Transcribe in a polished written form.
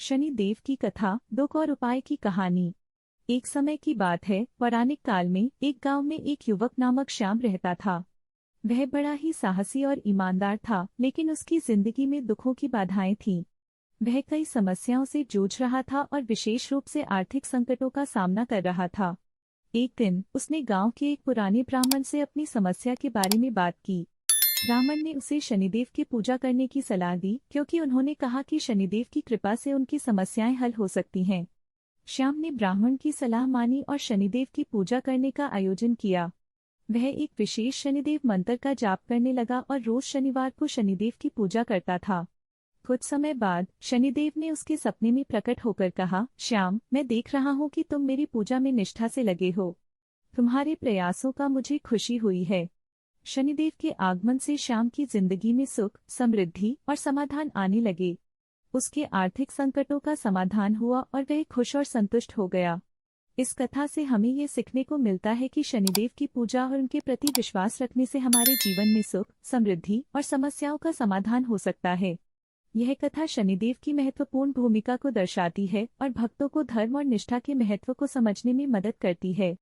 शनिदेव की कथा, दुख और उपाय की कहानी। एक समय की बात है, पौराणिक काल में एक गांव में एक युवक नामक श्याम रहता था। वह बड़ा ही साहसी और ईमानदार था, लेकिन उसकी जिंदगी में दुखों की बाधाएं थीं। वह कई समस्याओं से जूझ रहा था और विशेष रूप से आर्थिक संकटों का सामना कर रहा था। एक दिन उसने गांव के एक पुराने ब्राह्मण से अपनी समस्या के बारे में बात की। ब्राह्मण ने उसे शनिदेव की पूजा करने की सलाह दी, क्योंकि उन्होंने कहा कि शनिदेव की कृपा से उनकी समस्याएं हल हो सकती हैं। श्याम ने ब्राह्मण की सलाह मानी और शनिदेव की पूजा करने का आयोजन किया। वह एक विशेष शनिदेव मंत्र का जाप करने लगा और रोज शनिवार को शनिदेव की पूजा करता था। कुछ समय बाद शनिदेव ने उसके सपने में प्रकट होकर कहा, श्याम, मैं देख रहा हूँ कि तुम मेरी पूजा में निष्ठा से लगे हो। तुम्हारे प्रयासों का मुझे खुशी हुई है। शनिदेव के आगमन से श्याम की जिंदगी में सुख, समृद्धि और समाधान आने लगे। उसके आर्थिक संकटों का समाधान हुआ और वह खुश और संतुष्ट हो गया। इस कथा से हमें ये सीखने को मिलता है कि शनिदेव की पूजा और उनके प्रति विश्वास रखने से हमारे जीवन में सुख, समृद्धि और समस्याओं का समाधान हो सकता है। यह कथा शनिदेव की महत्वपूर्ण भूमिका को दर्शाती है और भक्तों को धर्म और निष्ठा के महत्व को समझने में मदद करती है।